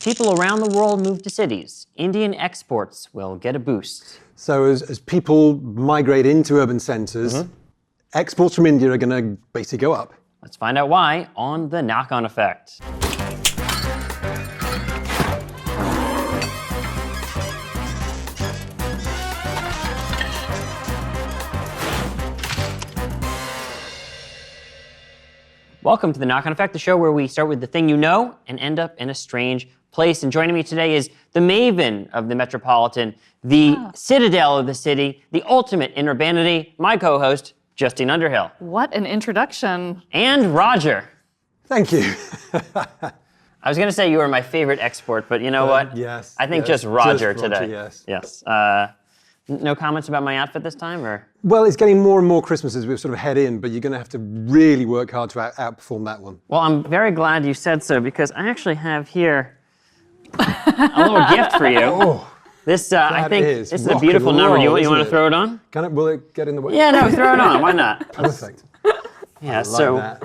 people around the world move to cities, Indian exports will get a boost. So as people migrate into urban centres, exports from India are going to basically go up. Let's find out why on the knock-on effect. Welcome to the Knock-On Effect, the show where we start with the thing you know and end up in a strange place. And joining me today is the maven of the Metropolitan, the citadel of the city, the ultimate in urbanity, my co-host, Justine Underhill. What an introduction. And Roger. Thank you. I was going to say you were my favorite export, but you know what? Yes. I think just Roger today. Yes. Yes. No comments about my outfit this time, or? Well, it's getting more and more Christmas as we sort of head in, but you're going to have to really work hard to outperform that one. Well, I'm very glad you said so, because I actually have here a little gift for you. Oh, this, I think, is this is a beautiful number. You want to throw it on? Will it get in the way? Yeah, no, throw it on. Why not? Perfect. Yeah, I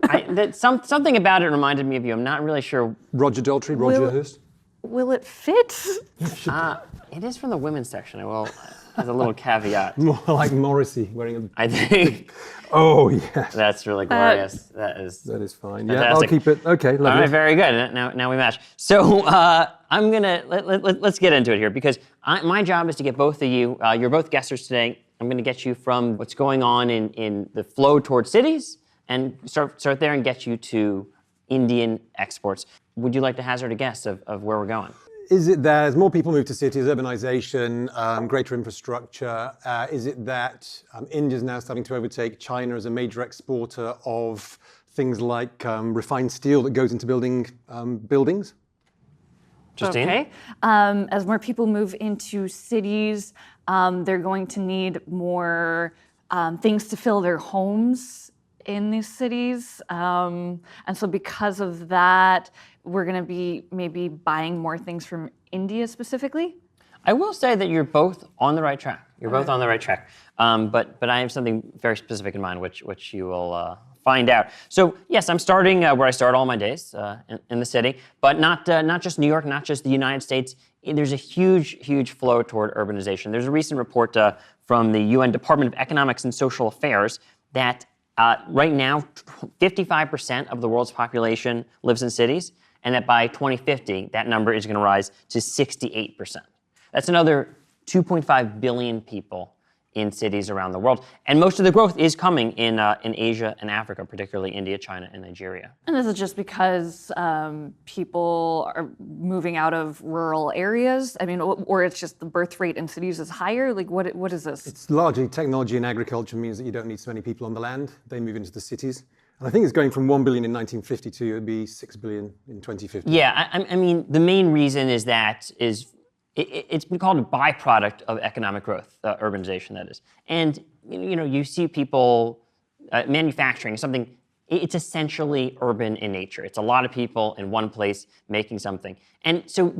like that. Something about it reminded me of you. I'm not really sure. Roger Daltrey, Roger Hurst. Will it fit? It is from the women's section. I will, as a little caveat. More like Morrissey wearing a... I think. Oh, yes. That's really glorious. That is fine. fantastic. Yeah, I'll keep it. Okay, lovely. All right, very good. Now we match. So I'm gonna let's get into it here, because my job is to get both of you. You're both guesters today. I'm gonna get you from what's going on in the flow towards cities and start there and get you to Indian exports. Would you like to hazard a guess of where we're going? Is it that as more people move to cities, urbanization, greater infrastructure, is it that India's now starting to overtake China as a major exporter of things like refined steel that goes into building buildings? Justine? Okay. As more people move into cities, they're going to need more things to fill their homes in these cities. And so because of that, we're going to be maybe buying more things from India specifically. I will say that you're both on the right track. You're both on the right track. But I have something very specific in mind, which you will find out. So yes, I'm starting where I start all my days, in the city, but not just New York, not just the United States. There's a huge flow toward urbanization. There's a recent report from the UN Department of Economics and Social Affairs that right now, 55% of the world's population lives in cities, and that by 2050, that number is going to rise to 68%. That's another 2.5 billion people in cities around the world. And most of the growth is coming in Asia and Africa, particularly India, China, and Nigeria. And this is just because people are moving out of rural areas? I mean, or it's just the birth rate in cities is higher? Like, what is this? It's largely technology and agriculture means that you don't need so many people on the land. They move into the cities. And I think it's going from 1 billion in 1952, it would be 6 billion in 2050. Yeah, I mean, the main reason is that it's been called a byproduct of economic growth, urbanization, that is. And you see people manufacturing something. It's essentially urban in nature. It's a lot of people in one place making something. And so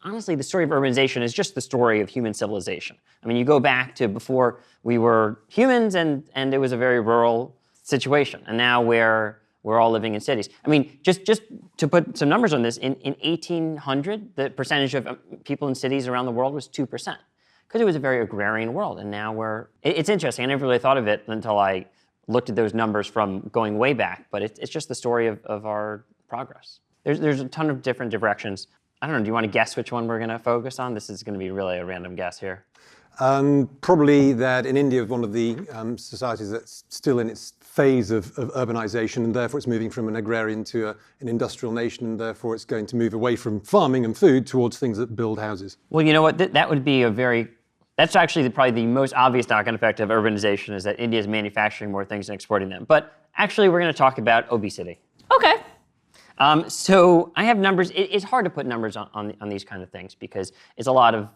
honestly, the story of urbanization is just the story of human civilization. I mean, you go back to before we were humans, and it was a very rural situation. And now we're all living in cities. I mean, just to put some numbers on this, in 1800, the percentage of people in cities around the world was 2%, because it was a very agrarian world. And now it's interesting. I never really thought of it until I looked at those numbers from going way back, but it's just the story of our progress. There's a ton of different directions. I don't know, do you want to guess which one we're going to focus on? This is going to be really a random guess here. Probably that in India, one of the societies that's still in its phase of urbanization, and therefore it's moving from an agrarian to an industrial nation, and therefore it's going to move away from farming and food towards things that build houses. Well, you know what? That would be that's actually probably the most obvious knock-on effect of urbanization, is that India is manufacturing more things and exporting them. But actually, we're going to talk about obesity. Okay. So I have numbers. It's hard to put numbers on these kind of things, because it's a lot of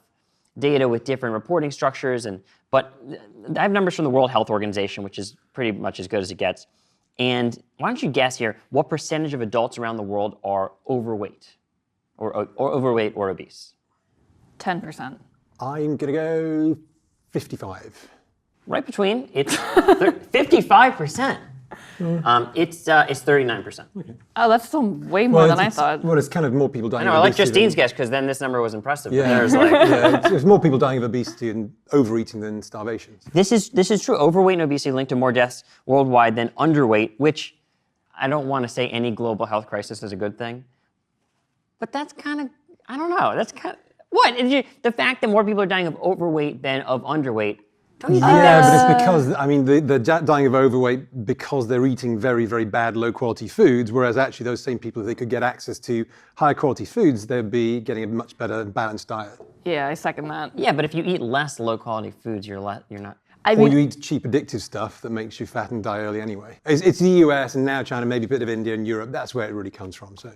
data with different reporting structures, but I have numbers from the World Health Organization, which is pretty much as good as it gets. And why don't you guess here what percentage of adults around the world are overweight or overweight or obese? 10%. I'm going to go 55. Right between. It's 55%. It's 39%. Oh, that's still way more than I thought. Well, it's kind of more people dying I of know, I like obesity. Justine's guess because then this number was impressive. Yeah, There's like, it's more people dying of obesity and overeating than starvation. this is true. Overweight and obesity linked to more deaths worldwide than underweight, which I don't want to say any global health crisis is a good thing, but that's kind of, I don't know. That's kind of what the fact that more people are dying of overweight than of underweight. Don't you think Yeah, that's but it's because, I mean, they're dying of overweight because they're eating very, very bad, low-quality foods, whereas actually those same people, if they could get access to higher-quality foods, they'd be getting a much better and balanced diet. Yeah, I second that. Yeah, but if you eat less low-quality foods, you're not. Or you eat cheap, addictive stuff that makes you fat and die early anyway. It's the US and now China, maybe a bit of India and Europe. That's where it really comes from. So.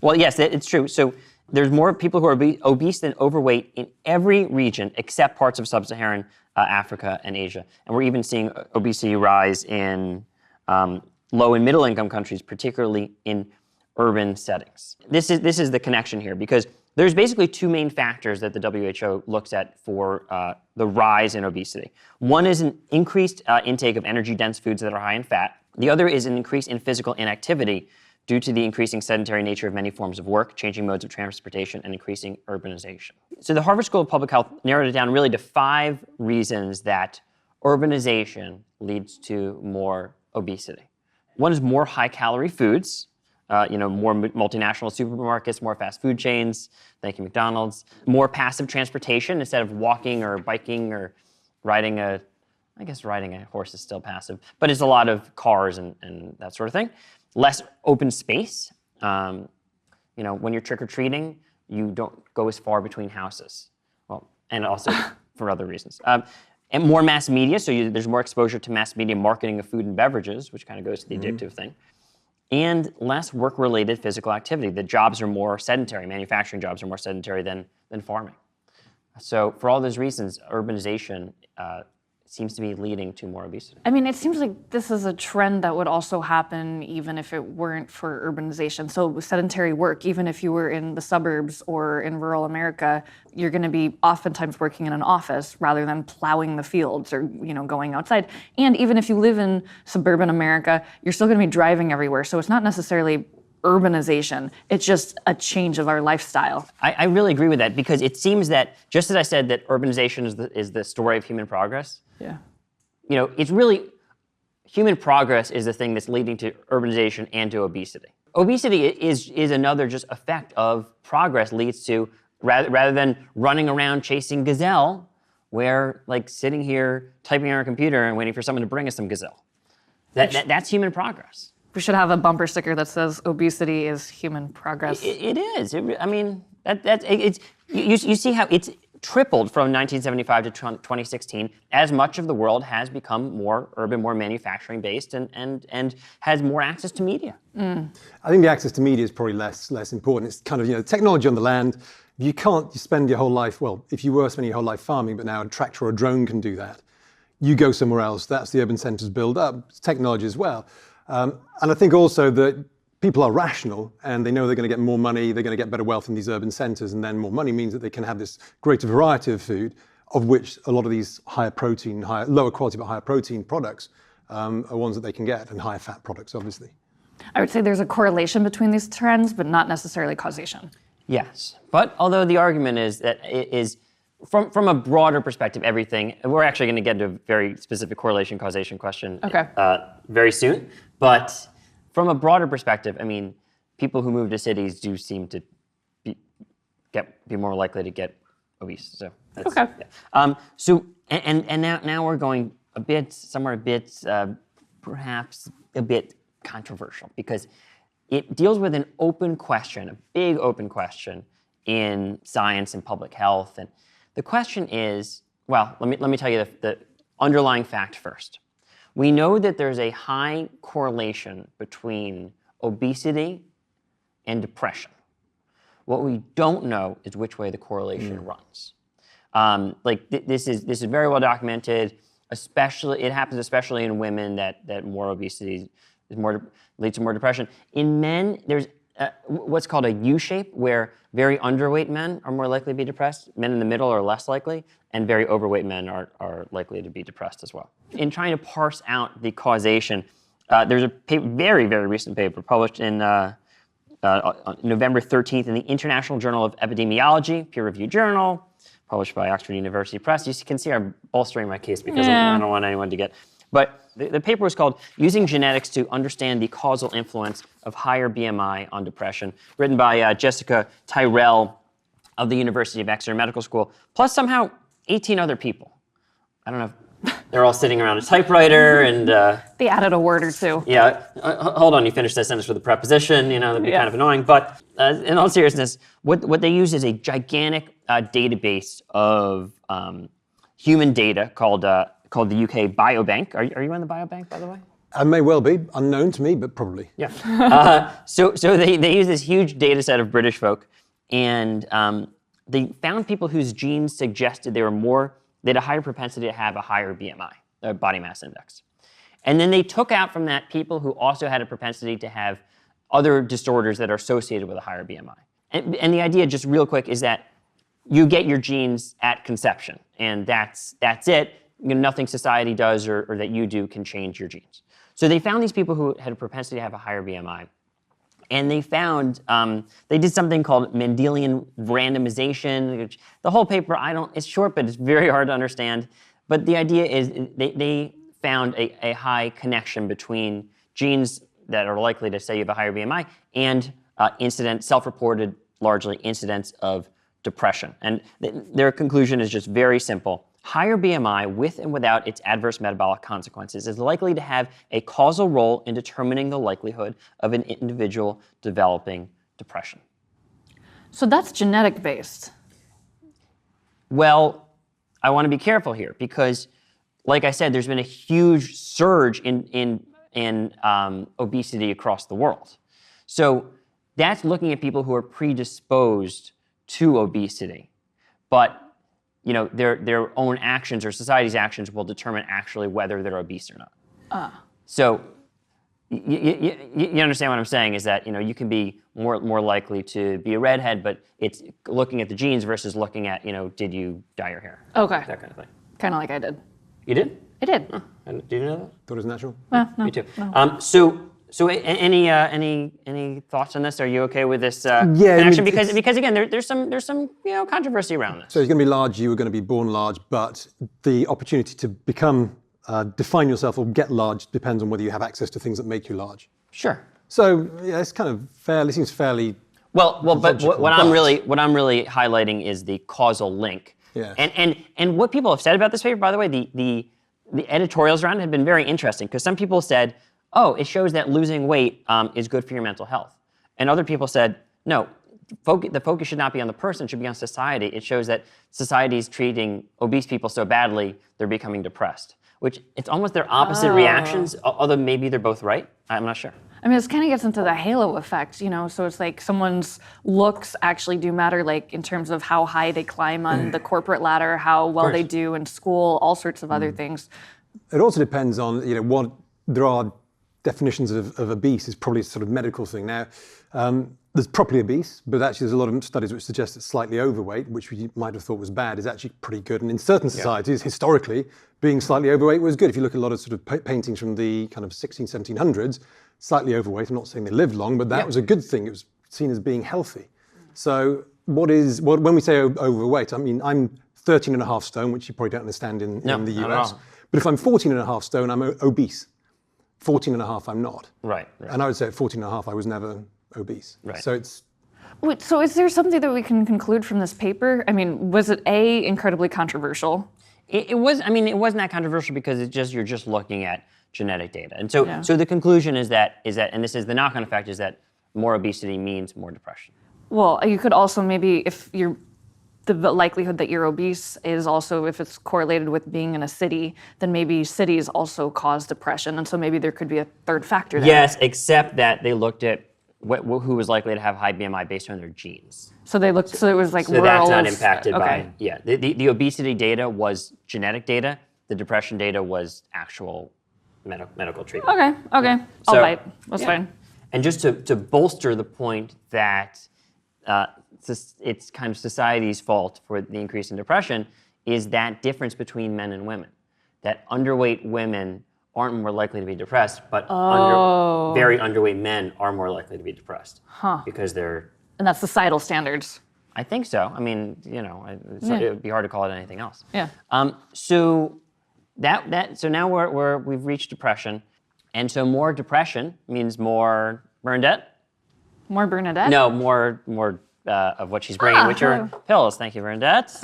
Well, yes, it's true. So there's more people who are obese than overweight in every region except parts of sub-Saharan Africa and Asia. And we're even seeing obesity rise in low and middle income countries, particularly in urban settings. This is the connection here because there's basically two main factors that the WHO looks at for the rise in obesity. One is an increased intake of energy-dense foods that are high in fat. The other is an increase in physical inactivity due to the increasing sedentary nature of many forms of work, changing modes of transportation, and increasing urbanization. So the Harvard School of Public Health narrowed it down really to 5 reasons that urbanization leads to more obesity. One is more high-calorie foods, more multinational supermarkets, more fast food chains, thank you, McDonald's, more passive transportation instead of walking or biking or riding a horse is still passive, but it's a lot of cars and that sort of thing. Less open space. When you're trick-or-treating, you don't go as far between houses. Well, and also for other reasons. And more mass media, so there's more exposure to mass media marketing of food and beverages, which kind of goes to the addictive thing. And less work-related physical activity. The jobs are more sedentary. Manufacturing jobs are more sedentary than farming. So for all those reasons, urbanization seems to be leading to more obesity. I mean, it seems like this is a trend that would also happen even if it weren't for urbanization. So sedentary work, even if you were in the suburbs or in rural America, you're going to be oftentimes working in an office rather than plowing the fields or going outside. And even if you live in suburban America, you're still going to be driving everywhere. So it's not necessarily urbanization. It's just a change of our lifestyle. I really agree with that because it seems that, just as I said that urbanization is the story of human progress, it's really, human progress is the thing that's leading to urbanization and to obesity. Obesity is another just effect of progress leads to, rather than running around chasing gazelle, we're like sitting here typing on our computer and waiting for someone to bring us some gazelle. That's human progress. We should have a bumper sticker that says obesity is human progress. It is. You see how it's tripled from 1975 to 2016 as much of the world has become more urban, more manufacturing based and has more access to media. I think the access to media is probably less important. It's kind of, technology on the land. You spend your whole life, well, if you were spending your whole life farming, but now a tractor or a drone can do that. You go somewhere else. That's the urban centers build up. It's technology as well. And I think also that people are rational and they know they're going to get more money, they're going to get better wealth in these urban centers, and then more money means that they can have this greater variety of food, of which a lot of these lower quality but higher protein products are ones that they can get, and higher fat products, obviously. I would say there's a correlation between these trends, but not necessarily causation. Yes, but although the argument is that it is, from a broader perspective, everything, we're actually going to get into a very specific correlation causation question very soon. But from a broader perspective, I mean, people who move to cities do seem to be more likely to get obese. So that's, and now we're going perhaps a bit controversial because it deals with an open question, a big open question in science and public health. And the question is, well, let me tell you the underlying fact first. We know that there's a high correlation between obesity and depression. What we don't know is which way the correlation runs. This is very well documented. It happens especially in women that more obesity leads to more depression. In men, there's what's called a U shape, where very underweight men are more likely to be depressed, men in the middle are less likely, and very overweight men are likely to be depressed as well. In trying to parse out the causation, there's a very, very recent paper published in November 13th in the International Journal of Epidemiology, peer-reviewed journal, published by Oxford University Press. You can see I'm bolstering my case because I don't want anyone to get... But the paper was called Using Genetics to Understand the Causal Influence of Higher BMI on Depression, written by Jessica Tyrell of the University of Exeter Medical School, plus somehow 18 other people. I don't know if they're all sitting around a typewriter and... They added a word or two. Yeah, hold on, you finished that sentence with a preposition, that'd be kind of annoying. But in all seriousness, what they use is a gigantic database of human data called the UK Biobank. Are you on the Biobank, by the way? I may well be, unknown to me, but probably. Yeah. So they use this huge data set of British folk, and they found people whose genes suggested they had a higher propensity to have a higher BMI, body mass index. And then they took out from that people who also had a propensity to have other disorders that are associated with a higher BMI. And the idea, just real quick, is that you get your genes at conception, and that's it. Nothing society does or that you do can change your genes. So they found these people who had a propensity to have a higher BMI, and they found, they did something called Mendelian randomization, which the whole paper, it's short, but it's very hard to understand. But the idea is they found a high connection between genes that are likely to say you have a higher BMI and self-reported, largely, incidents of depression. And their conclusion is just very simple. Higher BMI, with and without its adverse metabolic consequences, is likely to have a causal role in determining the likelihood of an individual developing depression. So that's genetic based. Well, I want to be careful here because, like I said, there's been a huge surge in obesity across the world. So that's looking at people who are predisposed to obesity, but their own actions or society's actions will determine actually whether they're obese or not. So you understand what I'm saying is that you can be more likely to be a redhead, but it's looking at the genes versus looking at did you dye your hair? Okay. That kind of thing. Kind of like I did. You did? I did. Oh, did you know that? Thought it was natural. No. Me too. No. So any thoughts on this? Are you okay with this Yeah, connection? Because again, there's some controversy around this. So you're going to be large, you were going to be born large, but the opportunity to become, define yourself or get large depends on whether you have access to things that make you large. Sure. So yeah, it's kind of fairly, seems fairly. But what I'm really highlighting is the causal link. Yeah. And what people have said about this paper, by the way, the editorials around it have been very interesting because some people said, oh, it shows that losing weight is good for your mental health. And other people said, no, the focus should not be on the person, it should be on society. It shows that society is treating obese people so badly, they're becoming depressed. Which it's almost their opposite reactions, although maybe they're both right. I'm not sure. I mean, this kind of gets into the halo effect, so it's like someone's looks actually do matter, like in terms of how high they climb on the corporate ladder, how well they do in school, all sorts of other things. It also depends on, what there are definitions of obese is probably a sort of medical thing. Now, there's properly obese, but actually there's a lot of studies which suggest that slightly overweight, which we might have thought was bad, is actually pretty good. And in certain societies, historically, being slightly overweight was good. If you look at a lot of sort of paintings from the kind of 1700s, slightly overweight, I'm not saying they lived long, but that was a good thing. It was seen as being healthy. So when we say overweight, I mean, I'm 13 and a half stone, which you probably don't understand in the US. But if I'm 14 and a half stone, I'm obese. 14 and a half, I'm not. Right. And I would say at 14 and a half, I was never obese. Right. So it's... Wait, so is there something that we can conclude from this paper? I mean, was it incredibly controversial? It was. I mean, it wasn't that controversial because you're just looking at genetic data, and so the conclusion is that, and this is the knock-on effect, is that more obesity means more depression. Well, you could also maybe, if the likelihood that you're obese is also, if it's correlated with being in a city, then maybe cities also cause depression, and so maybe there could be a third factor there. Yes, except that they looked at who was likely to have high BMI based on their genes. So they looked. So it was like so rural. That's not impacted by. Yeah, the obesity data was genetic data. The depression data was actual medical treatment. Okay. I'll bite. That's fine. And just to bolster the point that it's kind of society's fault for the increase in depression is that difference between men and women. That underweight women aren't more likely to be depressed, but very underweight men are more likely to be depressed. Because they're... And that's societal standards. I think so. I mean, you know, it would be hard to call it anything else. Yeah. So now we've reached depression, and so more depression means more Bernadette. More Bernadette? No, more of what she's bringing, which are pills. Thank you, Bernadette.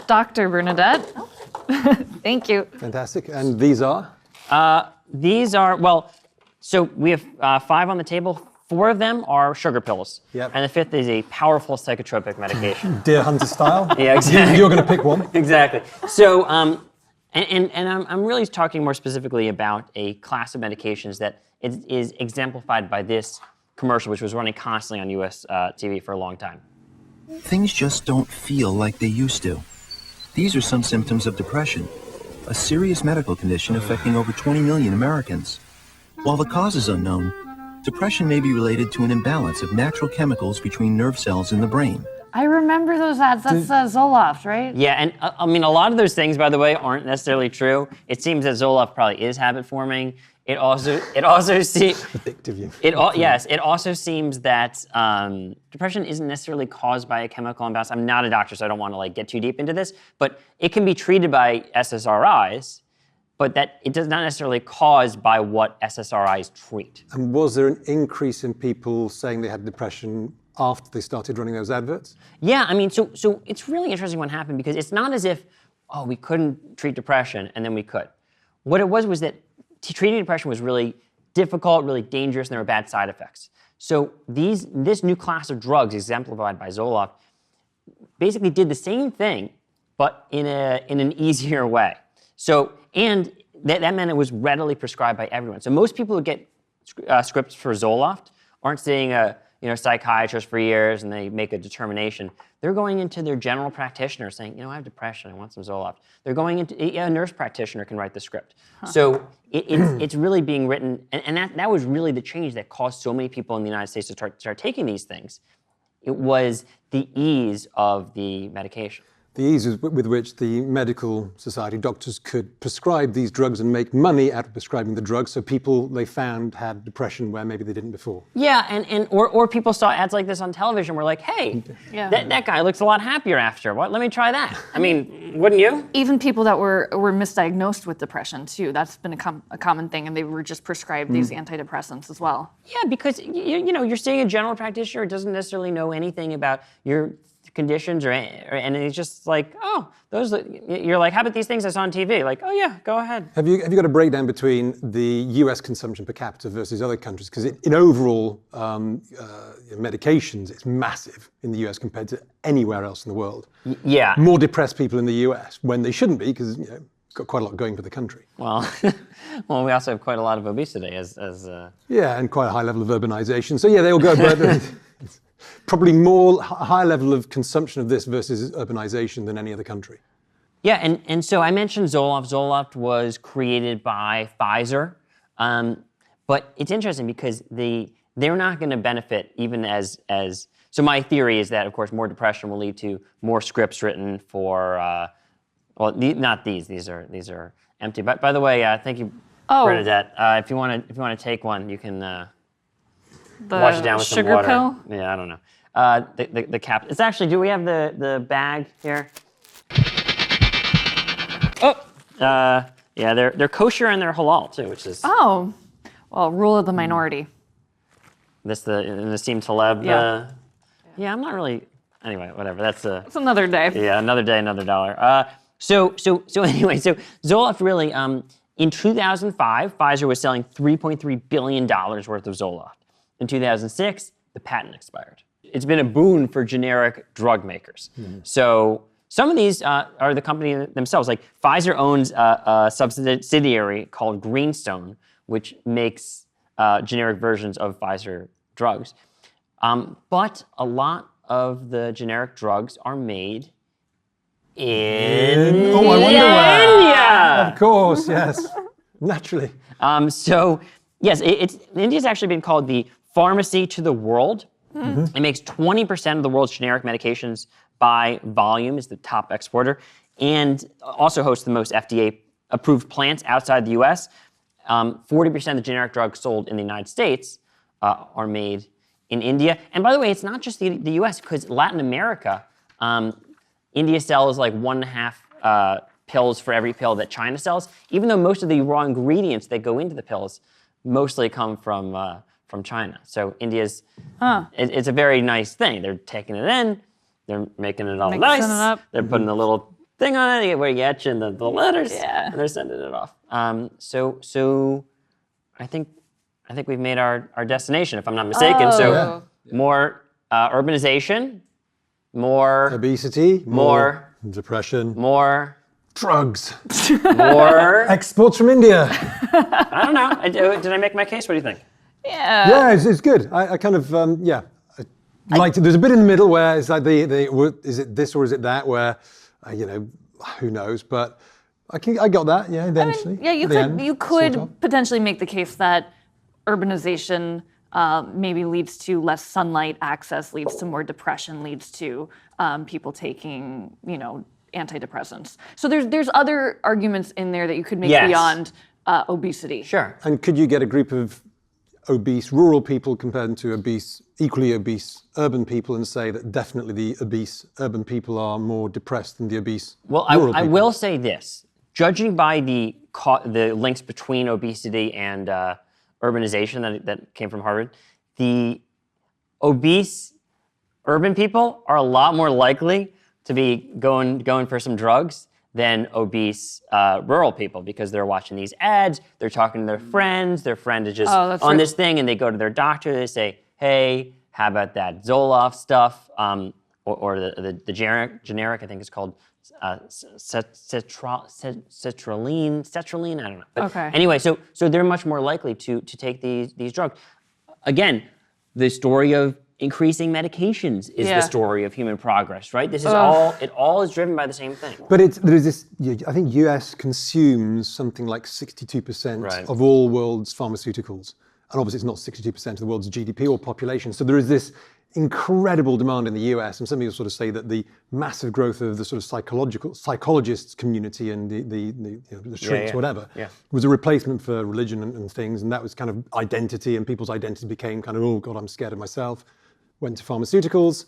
Dr. Bernadette. Thank you. Fantastic. And these are? These are, so we have 5 on the table. 4 of them are sugar pills. Yep. And the 5th is a powerful psychotropic medication. Deer Hunter style? Yeah, exactly. You're going to pick one. Exactly. So, and I'm really talking more specifically about a class of medications that is exemplified by this commercial, which was running constantly on US TV for a long time. Things just don't feel like they used to. These are some symptoms of depression, a serious medical condition affecting over 20 million Americans. While the cause is unknown, depression may be related to an imbalance of natural chemicals between nerve cells in the brain. I remember those ads. That's Zoloft, right? Yeah, and I mean, a lot of those things, by the way, aren't necessarily true. It seems that Zoloft probably is habit forming. It also seems addictive. It also seems that depression isn't necessarily caused by a chemical imbalance. I'm not a doctor, so I don't want to get too deep into this. But it can be treated by SSRIs, but that it does not necessarily caused by what SSRIs treat. And was there an increase in people saying they had depression after they started running those adverts? Yeah, I mean, so it's really interesting what happened because it's not as if, we couldn't treat depression and then we could. What it was that treating depression was really difficult, really dangerous, and there were bad side effects. So this new class of drugs, exemplified by Zoloft, basically did the same thing, but in an easier way. So, and that meant it was readily prescribed by everyone. So most people who get scripts for Zoloft aren't seeing a psychiatrist for years and they make a determination. They're going into their general practitioner saying, I have depression, I want some Zoloft. They're going into, a nurse practitioner can write the script. So it's really being written, and that was really the change that caused so many people in the United States to start taking these things. It was the ease of the medication. The ease with which the medical society doctors could prescribe these drugs and make money out of prescribing the drugs, so people they found had depression where maybe they didn't before. Yeah, or people saw ads like this on television were like, hey, that guy looks a lot happier after. What? Let me try that. I mean, wouldn't you? Even people that were misdiagnosed with depression too. That's been a common thing, and they were just prescribed these antidepressants as well. Yeah, because you're seeing a general practitioner who doesn't necessarily know anything about your conditions and it's just like, you're like, how about these things I saw on TV? Like, oh yeah, go ahead. Have you got a breakdown between the US consumption per capita versus other countries? Because in overall medications, it's massive in the US compared to anywhere else in the world. Yeah. More depressed people in the US when they shouldn't be because it's got quite a lot going for the country. Well, we also have quite a lot of obesity Yeah, and quite a high level of urbanization. So yeah, they all go, but probably higher level of consumption of this versus urbanization than any other country. Yeah, and so I mentioned Zoloft. Zoloft was created by Pfizer, but it's interesting because they're not going to benefit even as. So my theory is that, of course, more depression will lead to more scripts written for. Not these. These are empty. But by the way, thank you, Bernadette. If you want to take one, you can. Wash it down with some water. Pill? Yeah, I don't know. The cap. It's actually. Do we have the bag here? Yeah, they're kosher and they're halal too, which is. Oh, well, rule of the minority. This the Nassim Taleb. Yeah. Yeah, I'm not really. Anyway, whatever. That's another day. Yeah, another day, another dollar. So anyway, so Zoloft really. In 2005, Pfizer was selling $3.3 billion worth of Zoloft. In 2006, the patent expired. It's been a boon for generic drug makers. So some of these are the company themselves. Like Pfizer owns a subsidiary called Greenstone, which makes generic versions of Pfizer drugs. But a lot of the generic drugs are made in India. Of course, yes. Naturally. So yes, India's actually been called the pharmacy to the world. It makes 20% of the world's generic medications by volume, is the top exporter, and also hosts the most FDA-approved plants outside the US. 40% of the generic drugs sold in the United States are made in India. And by the way, it's not just the US, because Latin America, India sells like 1.5 pills for every pill that China sells, even though most of the raw ingredients that go into the pills mostly come from China. So India's, it's a very nice thing. They're taking it in, they're making it all Mixing nice, it up. they're putting a little thing on it where you etch in the letters, Yeah. and they're sending it off. So I think we've made our destination, if I'm not mistaken. So more urbanization, more Obesity, more depression, more drugs, more. exports from India. I don't know. Did I make my case? What do you think? Yeah, it's good. I kind of, I liked it. There's a bit in the middle where it's like is it this or is it that, where, who knows, but I got that, eventually. You could potentially make the case that urbanization maybe leads to less sunlight access, leads to more depression, leads to people taking, antidepressants. So there's other arguments in there that you could make beyond obesity. Sure. And could you get a group of obese rural people compared to equally obese urban people and say that definitely the obese urban people are more depressed than the obese rural people? I will say this. Judging by the links between obesity and urbanization that came from Harvard, the obese urban people are a lot more likely to be going for some drugs than obese rural people, because they're watching these ads, they're talking to their friends, their friend is just on this thing, and they go to their doctor, they say, hey, how about that Zoloft stuff, or the generic, I think it's called cetraline, I don't know. But anyway, so they're much more likely to take these drugs. Again, the story of increasing medications is the story of human progress, right? This is all is driven by the same thing. But there's this, I think US consumes something like 62% of all world's pharmaceuticals. And obviously it's not 62% of the world's GDP or population. So there is this incredible demand in the US, and some people sort of say that the massive growth of the sort of psychologists community and the shrinks, whatever, was a replacement for religion and things, and that was kind of identity, and people's identity became kind of, oh God, I'm scared of myself, went to pharmaceuticals,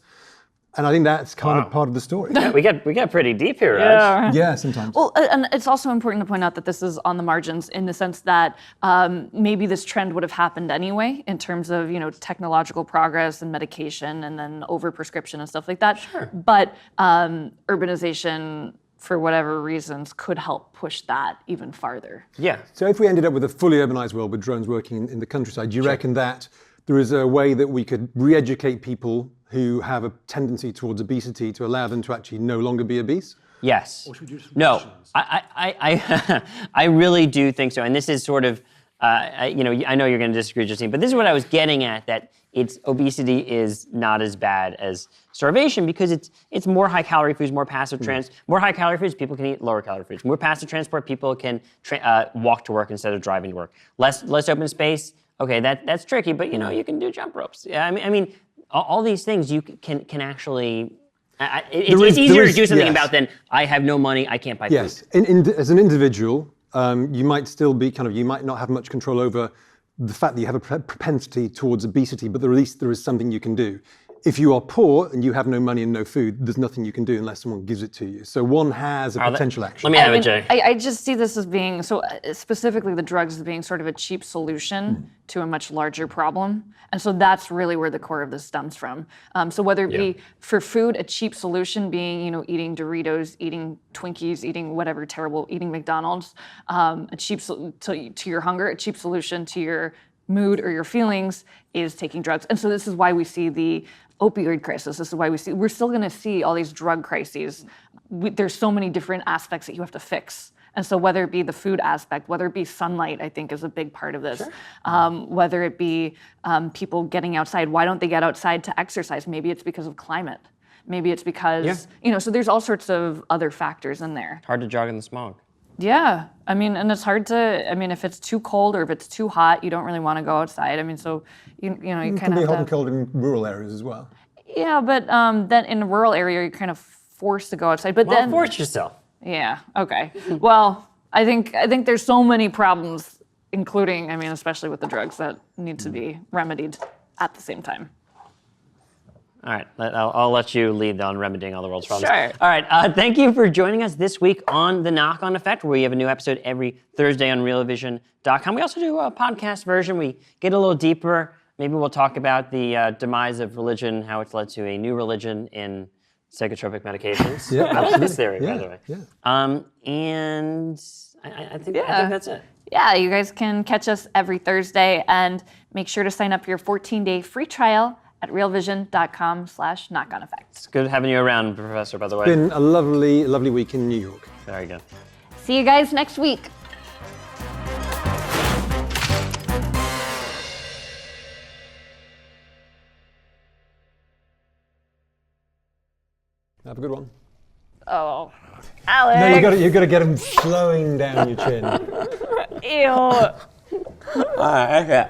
and I think that's kind of part of the story. Yeah, we get pretty deep here, right? Yeah, sometimes. Well, and it's also important to point out that this is on the margins in the sense that maybe this trend would have happened anyway in terms of technological progress and medication and then overprescription and stuff like that. Sure. But urbanization, for whatever reasons, could help push that even farther. Yeah. So if we ended up with a fully urbanized world with drones working in the countryside, do you reckon that there is a way that we could re-educate people who have a tendency towards obesity to allow them to actually no longer be obese? Yes. No, I really do think so. And this is sort of, I know you're going to disagree, Justine, but this is what I was getting at, that obesity is not as bad as starvation, because it's more high-calorie foods, more passive more high-calorie foods, people can eat lower-calorie foods. More passive transport, people can walk to work instead of driving to work. Less open space, okay, that's tricky, but you can do jump ropes. Yeah, I mean, all these things you can actually. It's easier to do something about than I have no money, I can't buy food. Yes, as an individual, you might still be you might not have much control over the fact that you have a propensity towards obesity, but at least there is something you can do. If you are poor and you have no money and no food, there's nothing you can do unless someone gives it to you. So one has a potential action. Let me have it, Jay. I just see this as being, specifically the drugs as being sort of a cheap solution to a much larger problem. And so that's really where the core of this stems from. So whether it be for food, a cheap solution being, eating Doritos, eating Twinkies, eating whatever terrible, eating McDonald's, a cheap to your hunger, a cheap solution to your mood or your feelings is taking drugs. And so this is why we see the opioid crisis. This is why we're still going to see all these drug crises. There's so many different aspects that you have to fix. And so whether it be the food aspect, whether it be sunlight, I think is a big part of this. Sure. Whether it be people getting outside, why don't they get outside to exercise? Maybe it's because of climate. Maybe it's because, so there's all sorts of other factors in there. Hard to jog in the smog. Yeah, I mean, and it's hard to. I mean, if it's too cold or if it's too hot, you don't really want to go outside. I mean, so you It kind can of be have hot to. and cold in rural areas as well. Yeah, but then in a rural area, you're kind of forced to go outside. But Well, then, force yourself. yeah, okay. Well, I think there's so many problems, including, I mean, especially with the drugs that need to be remedied at the same time. All right, I'll let you lead on remedying all the world's problems. Sure. All right, thank you for joining us this week on The Knock-On Effect, where we have a new episode every Thursday on realvision.com. We also do a podcast version. We get a little deeper. Maybe we'll talk about the demise of religion, how it's led to a new religion in psychotropic medications. Yeah, I like this theory, yeah, by the way. yeah. And I think that's it. Yeah, you guys can catch us every Thursday, and make sure to sign up for your 14-day free trial at realvision.com/knockoneffect. It's good having you around, Professor, by the way. Been a lovely, lovely week in New York. Very good. See you guys next week. Have a good one. Oh, Alex. No, you got to get them flowing down your chin. Ew. All right, okay.